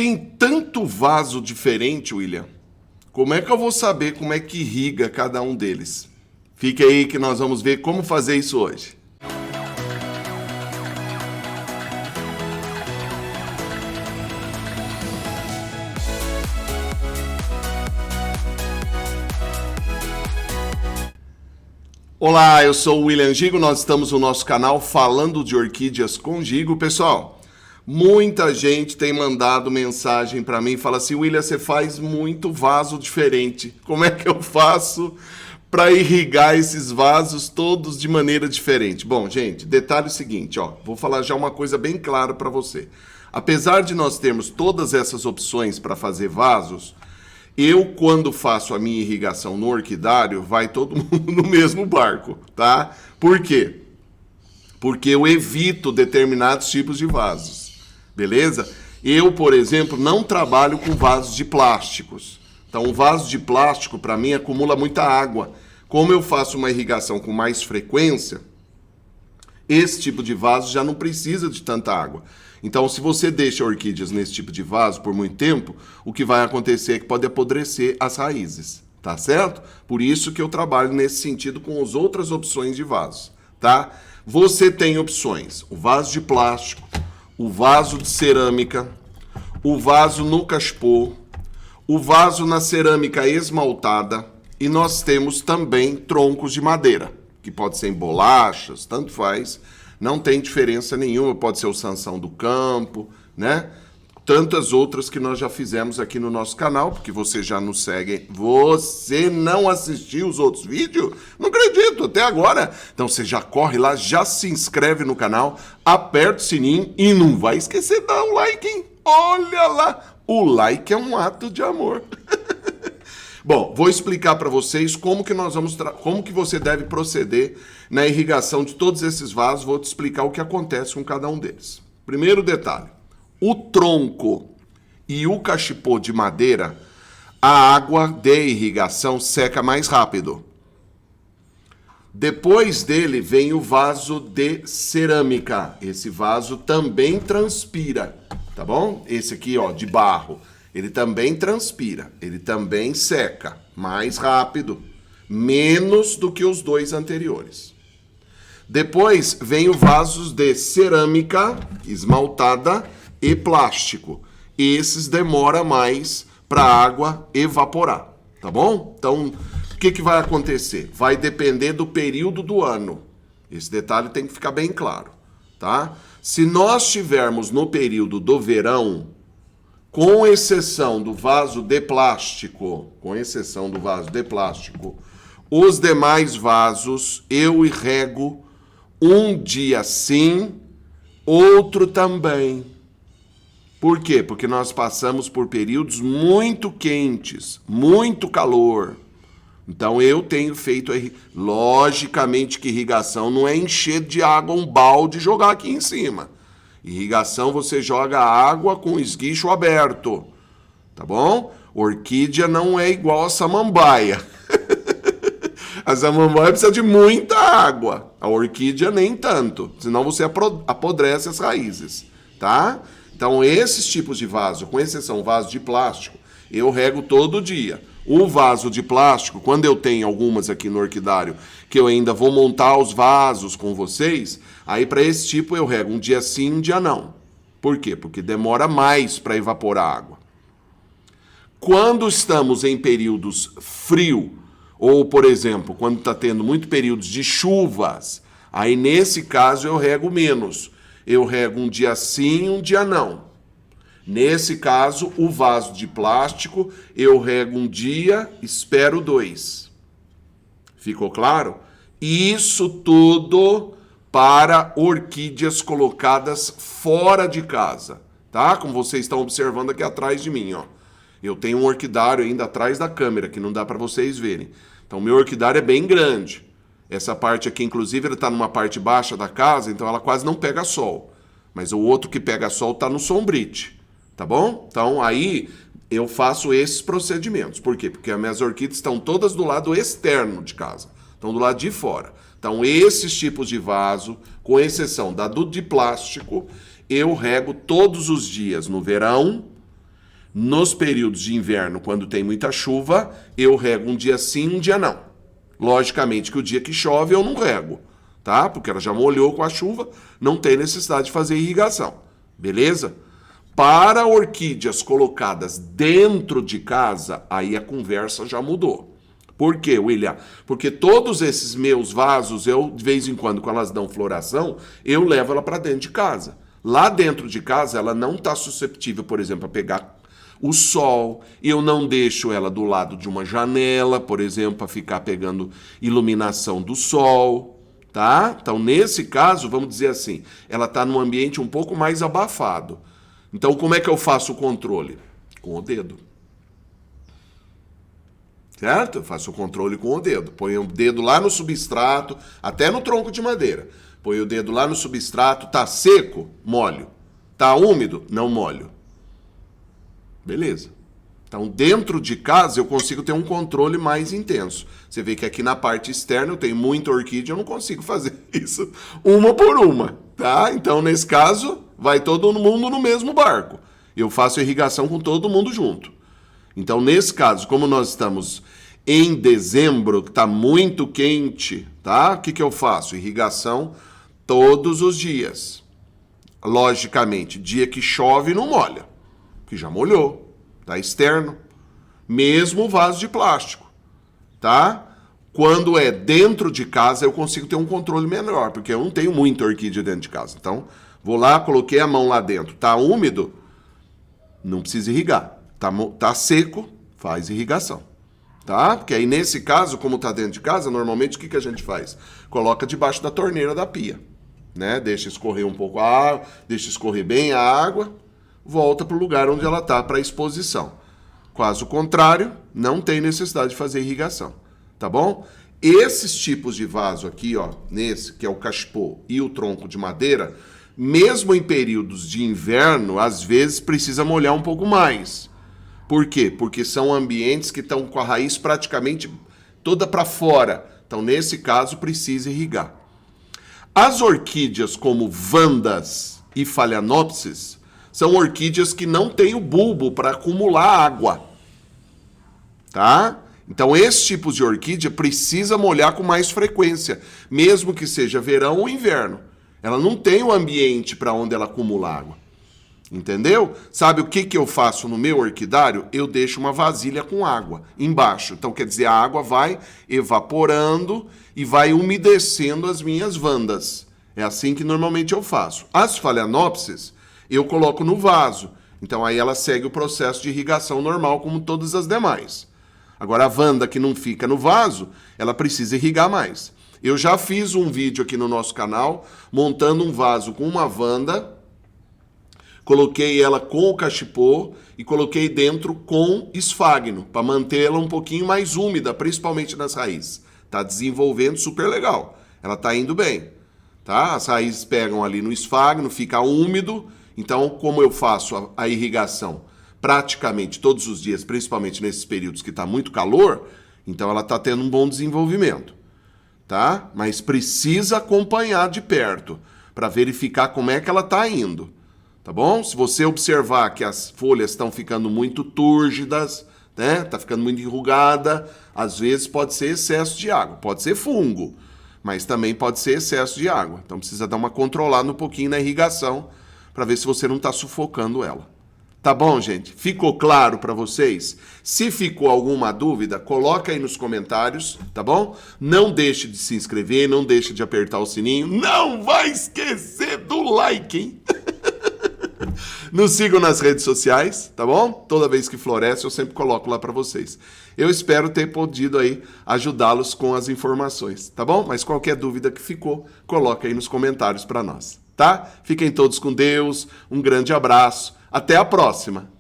tem tanto vaso diferente, William. Como é que eu vou saber como é que irriga cada um deles? Fique aí que nós vamos ver como fazer isso hoje. Olá, eu sou o William Gigo, nós estamos no nosso canal falando de orquídeas com Gigo. Pessoal, muita gente tem mandado mensagem para mim e fala assim: William, você faz muito vaso diferente. Como é que eu faço para irrigar esses vasos todos de maneira diferente? Bom, gente, detalhe é o seguinte, vou falar já uma coisa bem clara para você. Apesar de nós termos todas essas opções para fazer vasos, eu, quando faço a minha irrigação no orquidário, vai todo mundo no mesmo barco, tá? Por quê? Porque eu evito determinados tipos de vasos, beleza? Eu, por exemplo, não trabalho com vasos de plásticos. Então, o vaso de plástico, para mim, acumula muita água. Como eu faço uma irrigação com mais frequência, esse tipo de vaso já não precisa de tanta água. Então, se você deixa orquídeas nesse tipo de vaso por muito tempo, o que vai acontecer é que pode apodrecer as raízes, tá certo? Por isso que eu trabalho nesse sentido com as outras opções de vasos, tá? Você tem opções: o vaso de plástico, o vaso de cerâmica, o vaso no cachepô, o vaso na cerâmica esmaltada, e nós temos também troncos de madeira, que pode ser em bolachas, tanto faz. Não tem diferença nenhuma, pode ser o Sansão do Campo, né? Tantas outras que nós já fizemos aqui no nosso canal, porque você já nos segue. Você não assistiu os outros vídeos? Não acredito, até agora. Então você já corre lá, já se inscreve no canal, aperta o sininho e não vai esquecer de dar um like, hein? Olha lá, o like é um ato de amor. Bom, vou explicar para vocês como que você deve proceder na irrigação de todos esses vasos. Vou te explicar o que acontece com cada um deles. Primeiro detalhe: o tronco e o cachepô de madeira, a água de irrigação seca mais rápido. Depois dele vem o vaso de cerâmica. Esse vaso também transpira, tá bom? Esse aqui, de barro. Ele também transpira, ele também seca mais rápido, menos do que os dois anteriores. Depois vem o vasos de cerâmica esmaltada e plástico. Esses demora mais para a água evaporar, tá bom? Então, o que vai acontecer? Vai depender do período do ano. Esse detalhe tem que ficar bem claro, tá? Se nós estivermos no período do verão, com exceção do vaso de plástico, os demais vasos eu irrego um dia sim, outro também. Por quê? Porque nós passamos por períodos muito quentes, muito calor. Então eu tenho feito, logicamente que irrigação não é encher de água um balde e jogar aqui em cima. Irrigação você joga água com esguicho aberto, tá bom? Orquídea não é igual a samambaia. A samambaia precisa de muita água, a orquídea nem tanto, senão você apodrece as raízes, tá? Então esses tipos de vaso, com exceção vaso de plástico, eu rego todo dia. O vaso de plástico, quando eu tenho algumas aqui no orquidário, que eu ainda vou montar os vasos com vocês, aí para esse tipo eu rego um dia sim, um dia não. Por quê? Porque demora mais para evaporar a água. Quando estamos em períodos frio, ou por exemplo, quando está tendo muito períodos de chuvas, aí nesse caso eu rego menos. Eu rego um dia sim, um dia não. Nesse caso, o vaso de plástico, eu rego um dia, espero 2. Ficou claro? Isso tudo para orquídeas colocadas fora de casa, tá? Como vocês estão observando aqui atrás de mim, Eu tenho um orquidário ainda atrás da câmera, que não dá para vocês verem. Então, meu orquidário é bem grande. Essa parte aqui, inclusive, ela está numa parte baixa da casa, então ela quase não pega sol. Mas o outro que pega sol está no sombrite. Tá bom? Então, aí eu faço esses procedimentos. Por quê? Porque as minhas orquídeas estão todas do lado externo de casa. Estão do lado de fora. Então, esses tipos de vaso, com exceção da do de plástico, eu rego todos os dias no verão Nos períodos de inverno, quando tem muita chuva, eu rego um dia sim, um dia não. Logicamente que o dia que chove eu não rego, tá? Porque ela já molhou com a chuva, não tem necessidade de fazer irrigação, beleza? Para orquídeas colocadas dentro de casa, aí a conversa já mudou. Por quê, William? Porque todos esses meus vasos, eu de vez em quando, quando elas dão floração, eu levo ela para dentro de casa. Lá dentro de casa, ela não está susceptível, por exemplo, a pegar o sol, eu não deixo ela do lado de uma janela, por exemplo, para ficar pegando iluminação do sol, tá? Então, nesse caso, vamos dizer assim, ela está num ambiente um pouco mais abafado. Então, como é que eu faço o controle? Com o dedo. Certo? Eu faço o controle com o dedo. Ponho o dedo lá no substrato, até no tronco de madeira. Ponho o dedo lá no substrato, tá seco? Molho. Tá úmido? Não molho. Beleza. Então, dentro de casa, eu consigo ter um controle mais intenso. Você vê que aqui na parte externa eu tenho muita orquídea, eu não consigo fazer isso uma por uma, tá? Então, nesse caso, vai todo mundo no mesmo barco. Eu faço irrigação com todo mundo junto. Então, nesse caso, como nós estamos em dezembro, que está muito quente, tá? O que eu faço? Irrigação todos os dias. Logicamente, dia que chove não molha, que já molhou, tá externo. Mesmo vaso de plástico, tá? Quando é dentro de casa, eu consigo ter um controle melhor, porque eu não tenho muita orquídea dentro de casa. Então, vou lá, coloquei a mão lá dentro, tá úmido, não precisa irrigar. Tá seco, faz irrigação, tá? Porque aí, nesse caso, como tá dentro de casa, normalmente o que a gente faz? Coloca debaixo da torneira da pia, né? Deixa escorrer um pouco a água, deixa escorrer bem a água, volta para o lugar onde ela tá para exposição. Caso contrário, não tem necessidade de fazer irrigação, tá bom? Esses tipos de vaso aqui, ó, nesse, que é o cachepô e o tronco de madeira, mesmo em períodos de inverno, às vezes precisa molhar um pouco mais. Por quê? Porque são ambientes que estão com a raiz praticamente toda para fora. Então, nesse caso, precisa irrigar. As orquídeas como Vandas e Phalaenopsis são orquídeas que não têm o bulbo para acumular água, tá? Então, esses tipos de orquídea precisa molhar com mais frequência, mesmo que seja verão ou inverno. Ela não tem o ambiente para onde ela acumula água. Entendeu? Sabe o que eu faço no meu orquidário? Eu deixo uma vasilha com água embaixo. Então, quer dizer, a água vai evaporando e vai umedecendo as minhas Vandas. É assim que normalmente eu faço. As Phalaenopsis, eu coloco no vaso. Então, aí ela segue o processo de irrigação normal, como todas as demais. Agora, a Vanda que não fica no vaso, ela precisa irrigar mais. Eu já fiz um vídeo aqui no nosso canal, montando um vaso com uma Vanda, coloquei ela com o cachepô e coloquei dentro com esfagno, para mantê-la um pouquinho mais úmida, principalmente nas raízes. Está desenvolvendo super legal. Ela está indo bem, tá? As raízes pegam ali no esfagno, fica úmido. Então, como eu faço a irrigação praticamente todos os dias, principalmente nesses períodos que está muito calor, então ela está tendo um bom desenvolvimento, tá? Mas precisa acompanhar de perto para verificar como é que ela está indo. Tá bom? Se você observar que as folhas estão ficando muito túrgidas, né? Tá ficando muito enrugada, às vezes pode ser excesso de água, pode ser fungo, mas também pode ser excesso de água. Então precisa dar uma controlada um pouquinho na irrigação para ver se você não está sufocando ela. Tá bom, gente? Ficou claro para vocês? Se ficou alguma dúvida, coloca aí nos comentários, tá bom? Não deixe de se inscrever, não deixe de apertar o sininho. Não vai esquecer do like, hein? Nos sigam nas redes sociais, tá bom? Toda vez que floresce, eu sempre coloco lá para vocês. Eu espero ter podido aí ajudá-los com as informações, tá bom? Mas qualquer dúvida que ficou, coloca aí nos comentários para nós, tá? Fiquem todos com Deus, um grande abraço, até a próxima!